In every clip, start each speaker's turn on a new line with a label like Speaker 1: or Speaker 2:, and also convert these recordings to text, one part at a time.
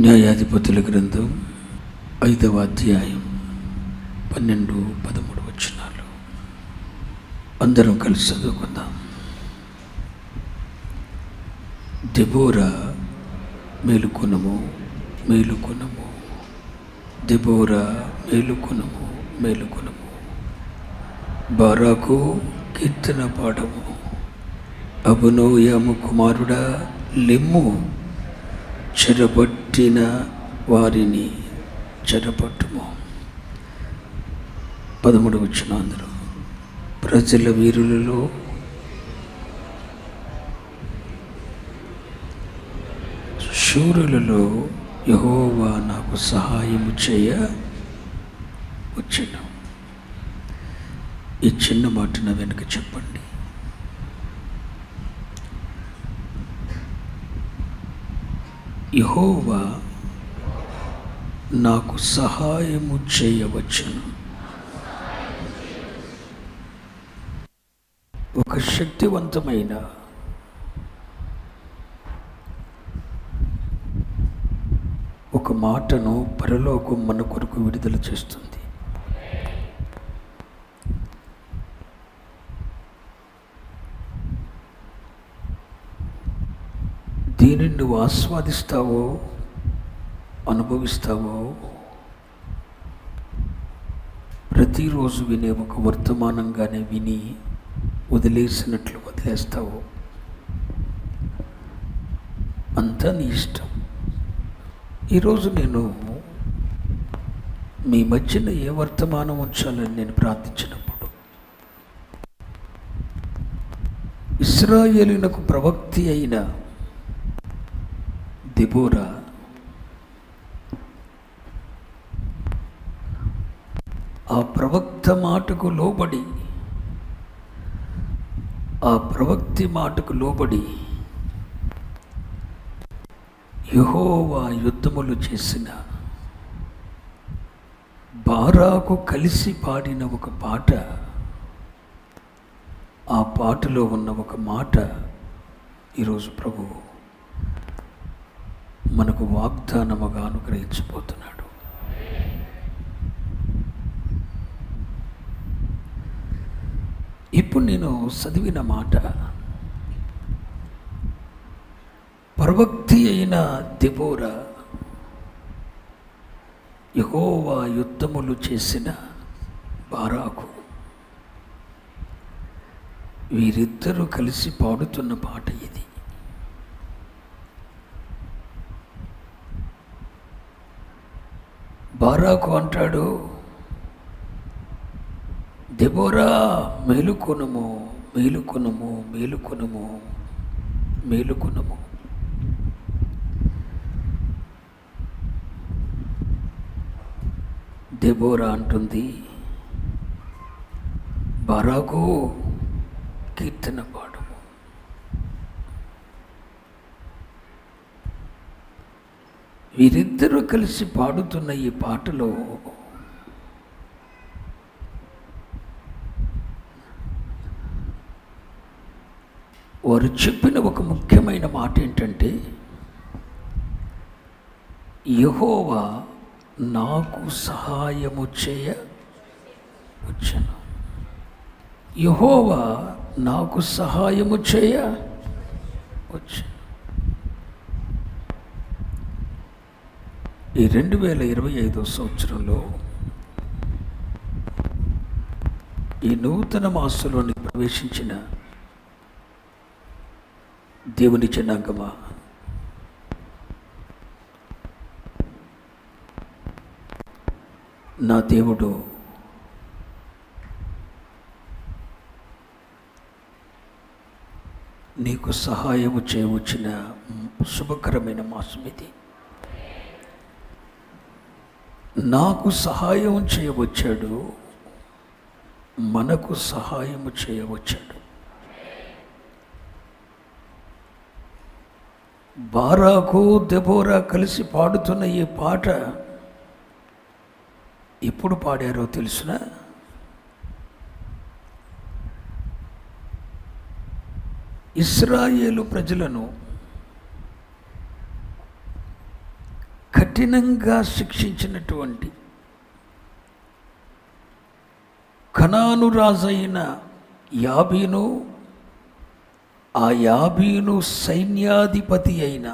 Speaker 1: న్యాయాధిపతుల గ్రంథం 5వ అధ్యాయం 12-13 వచనాలు అందరం కలిసి చదువుకుందాం. దెబోరా మేలుకొనుము, మేలుకొనుము, దెబోరా మేలుకొనుము, మేలుకొనుము. బారాకు కీర్తన పాడము. అబునోయాము కుమారుడా లెమ్ము, చెరపట్టిన వారిని చెరపట్టుము. 13 వచనం అందరూ. ప్రజల వీరులలో శూరులలో యెహోవా నాకు సహాయము చేయ వచ్చెను. ఈ చిన్న మాటన వెనుక చెప్పండి. యెహోవా నాకు సహాయము చేయవచ్చును. ఒక శక్తివంతమైన ఒక మాటను పరలోకం మన కొరకు విడుదల చేస్తుంది. దీనిని నువ్వు ఆస్వాదిస్తావో అనుభవిస్తావో, ప్రతిరోజు వినే ఒక వర్తమానంగానే విని వదిలేసినట్లు వదిలేస్తావో, అంతా నీ ఇష్టం. ఈరోజు నేను మీ మధ్యన ఏ వర్తమానం ఉంచాలని నేను ప్రార్థించినప్పుడు, ఇశ్రాయేలునకు ప్రవక్తి అయిన దెబోరా ఆ ప్రవక్త మాటకు లోబడి, ఆ ప్రవక్తి మాటకు లోబడి యెహోవా యుద్ధములు చేసిన బారాకు కలిసి పాడిన ఒక పాట, ఆ పాటలో ఉన్న ఒక మాట ఈరోజు ప్రభువు మనకు వాగ్దానముగా అనుగ్రహించబోతున్నాడు. ఇప్పుడు నేను చదివిన మాట ప్రవక్తి అయిన దెబోరా యెహోవా యుద్ధములు చేసిన బారాకు, వీరిద్దరూ కలిసి పాడుతున్న పాట ఇది. బారాకు అంటాడు, దెబోరా మేలుకొనుము, మేలుకొనుము, మేలుకొనుము, మేలుకొనుము. దెబోరా అంటుంది, బారాకు కీర్తన పాడము. వీరిద్దరూ కలిసి పాడుతున్న ఈ పాటలో వారు చెప్పిన ఒక ముఖ్యమైన మాట ఏంటంటే, యెహోవా నాకు సహాయము చేయ వచ్చెను. యెహోవా నాకు సహాయము చేయ వచ్చెను. ఈ 2025 సంవత్సరంలో ఈ నూతన మాసంలోని ప్రవేశించిన దేవుని జనాంగమా, నా దేవుడు నీకు సహాయము చేయవచ్చిన శుభకరమైన మాసం ఇది. నాకు సహాయం చేయవచ్చాడు, మనకు సహాయము చేయవచ్చాడు. బారాకు దెబోరా కలిసి పాడుతున్న ఈ పాట ఎప్పుడు పాడారో తెలుసునా? ఇశ్రాయేలు ప్రజలను కఠినంగా శిక్షించినటువంటి కనాను రాజైన యాబీను, ఆ యాబీను సైన్యాధిపతి అయిన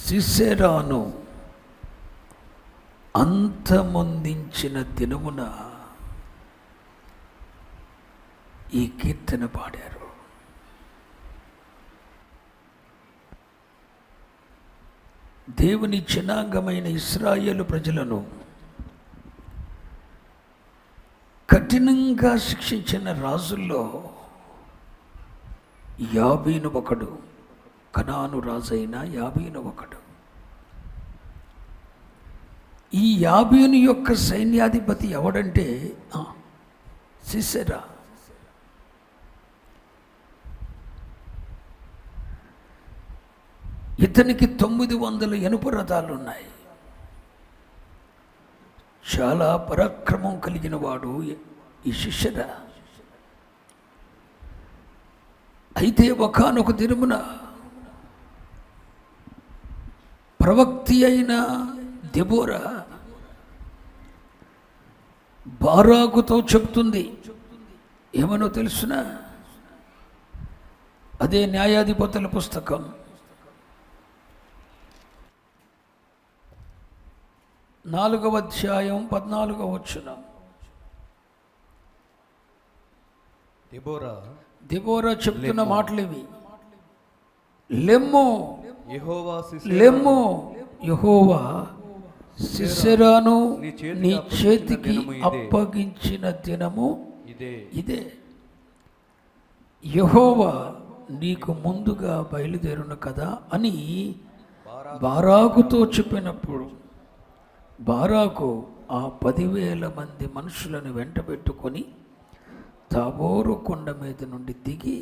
Speaker 1: సిసెరాను అంతమొందించిన దినమున ఈ కీర్తన పాడారు. దేవుని జనాంగమైన ఇశ్రాయేలు ప్రజలను కఠినంగా శిక్షించిన రాజుల్లో యాబీను ఒకడు, కనాను రాజైన యాబీను ఒకడు. ఈ యాబీను యొక్క సైన్యాధిపతి ఎవడంటే సిసెరా. ఇతనికి 900 ఇనుప రథాలు ఉన్నాయి. చాలా పరాక్రమం కలిగిన వాడు ఈ సిసెరా. అయితే ఒకానొక దినమున ప్రవక్తి అయిన దెబోరా బారాకుతో చెప్తుంది. ఏమనో తెలుసునా? అదే న్యాయాధిపతుల పుస్తకం 4వ అధ్యాయం 14వ వచనం. దెబోరా చెప్తున్న మాటలు ఇవి. లెమ్ము, యెహోవా సిసెరాను నీ చేతికి అప్పగించిన దినము ఇదే. యెహోవా నీకు ముందుగా బయలుదేరును కదా అని బారాకుతో చెప్పినప్పుడు బారాకు ఆ 10,000 మంది మనుషులను వెంటబెట్టుకొని తాబోరు కొండ మీద నుండి దిగి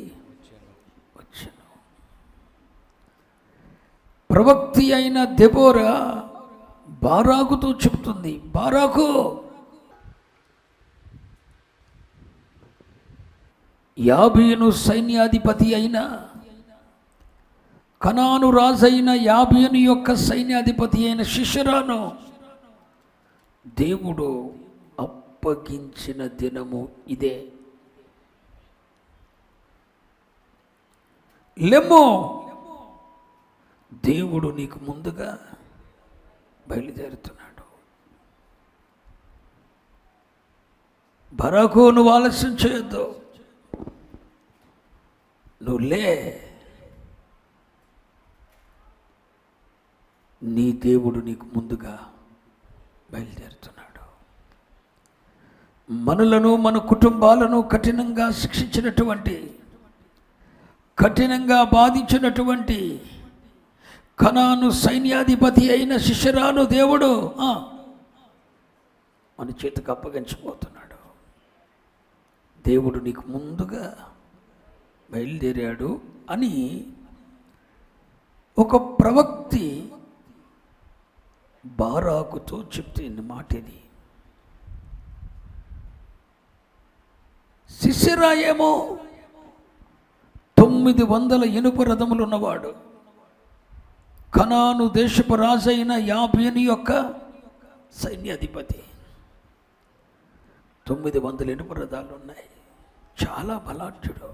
Speaker 1: వచ్చాను. ప్రవక్తి అయిన దెబోరా బారాకుతో చెప్తుంది, బారాకు, యాబీను సైన్యాధిపతి అయిన కనాను రాజైన యాబీను యొక్క సైన్యాధిపతి అయిన సిసెరాను దేవుడు అప్పగించిన దినము ఇదే. లెమ్మో, దేవుడు నీకు ముందుగా బయలుదేరుతున్నాడు. బారాకు, నువ్వు ఆలస్యం చేయొద్దు, నువ్వు లే, నీ దేవుడు నీకు ముందుగా బయలుదేరుతున్నాడు. మనలను, మన కుటుంబాలను కఠినంగా శిక్షించినటువంటి, కఠినంగా బాధించినటువంటి కనాను సైన్యాధిపతి అయిన సిసెరాను దేవుడు మన చేతికి అప్పగించబోతున్నాడు. దేవుడు నీకు ముందుగా బయలుదేరాడు అని ఒక ప్రవక్తి బారాకుతో చెప్తున్న మాట ఇది. సిసెరా ఏమో 900 ఇనుప రథములు ఉన్నవాడు. కనాను దేశపు రాజైన యాబీను యొక్క సైన్యాధిపతి. 900 ఇనుప రథాలు ఉన్నాయి. చాలా బలాఢ్యుడు.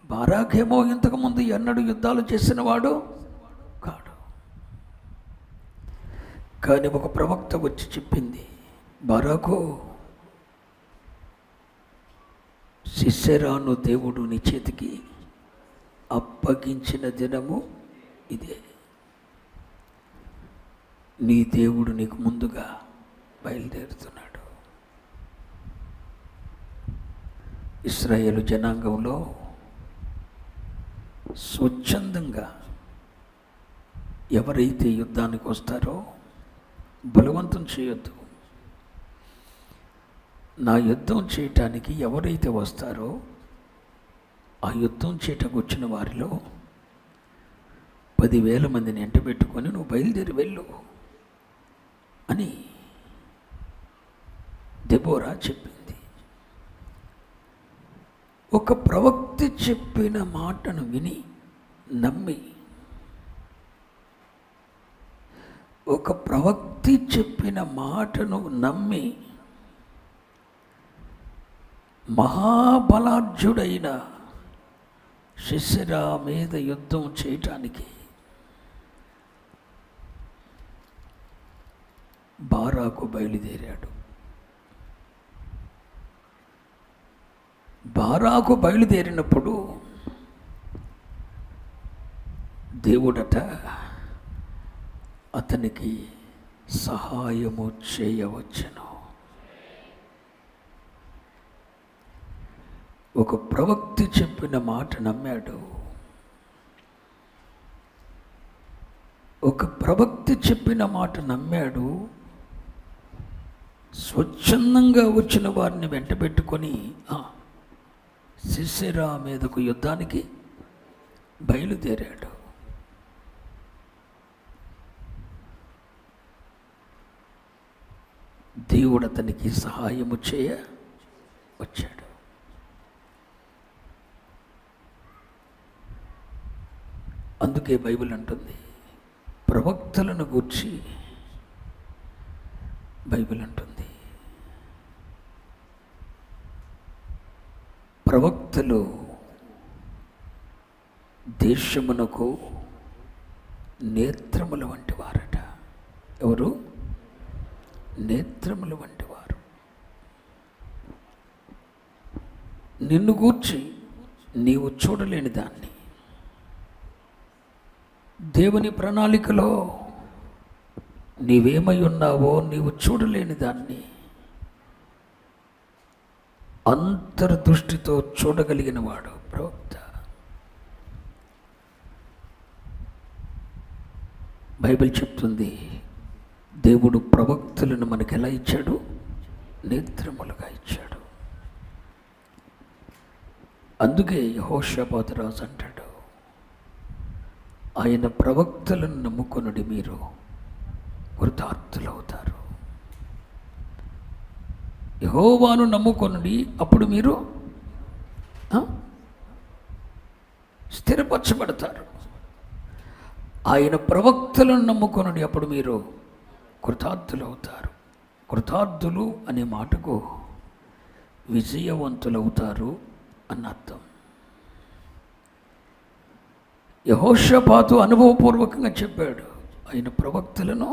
Speaker 1: బారాకేమో ఇంతకుముందు ఎన్నడూ యుద్ధాలు చేసిన వాడు కాడు. కానీ ఒక ప్రవక్త వచ్చి చెప్పింది, బారాకు, సిసెరాను దేవుడు నీ చేతికి అప్పగించిన దినము ఇదే. నీ దేవుడు నీకు ముందుగా బయలుదేరుతున్నాడు. ఇశ్రాయేలు జనాంగంలో స్వచ్ఛందంగా ఎవరైతే యుద్ధానికి వస్తారో బలవంతం చేయొద్దు. నా యుద్ధం చేయటానికి ఎవరైతే వస్తారో ఆ యుద్ధం చేయటకు వచ్చిన వారిలో 10,000 మందిని ఎంటబెట్టుకొని నువ్వు బయలుదేరి వెళ్ళు అని దెబోరా చెప్పింది. ఒక ప్రవక్త చెప్పిన మాటను విని నమ్మి ఒక ప్రవక్తి చెప్పిన మాటను నమ్మి మహాబలాఢ్యుడైన సిసెరా మీద యుద్ధం చేయటానికి బారాకు బయలుదేరాడు. బారాకు బయలుదేరినప్పుడు దేవుడట అతనికి సహాయము చేయవచ్చును. ఒక ప్రవక్తి చెప్పిన మాట నమ్మాడు. ఒక ప్రవక్తి చెప్పిన మాట నమ్మాడు. స్వచ్ఛందంగా వచ్చిన వారిని వెంటబెట్టుకొని సిసెరా మీదకు యుద్ధానికి బయలుదేరాడు. దేవుడు అతనికి సహాయము చేయ వచ్చాడు. అందుకే బైబిల్ అంటుంది, ప్రవక్తలను గూర్చి బైబిల్ అంటుంది, ప్రవక్తలు దేశమునకు నేత్రముల వంటి వారట. ఎవరు? నేత్రముల వంటి వారు. నిన్ను గూర్చి నీవు చూడలేని దాన్ని దేవుని ప్రణాళికలో నీవేమై ఉన్నావో నీవు చూడలేని దాన్ని అంతర్దృష్టితో చూడగలిగిన వాడు ప్రవక్త. బైబిల్ చెప్తుంది, దేవుడు ప్రవక్తలను మనకు ఎలా ఇచ్చాడు? నేత్రములుగా ఇచ్చాడు. అందుకే యెహోషాపాతు రాజు అంటాడు, ఆయన ప్రవక్తలను నమ్ముకొనుడి, మీరు కృతార్థులవుతారు. యెహోవాను నమ్ముకొనుడి, అప్పుడు మీరు స్థిరపరచబడతారు. ఆయన ప్రవక్తలను నమ్ముకొనుడి, అప్పుడు మీరు కృతార్థులవుతారు. కృతార్థులు అనే మాటకు విజయవంతులవుతారు అన్న అర్థం. యెహోషాపాతు అనుభవపూర్వకంగా చెప్పాడు, ఆయన ప్రవక్తలను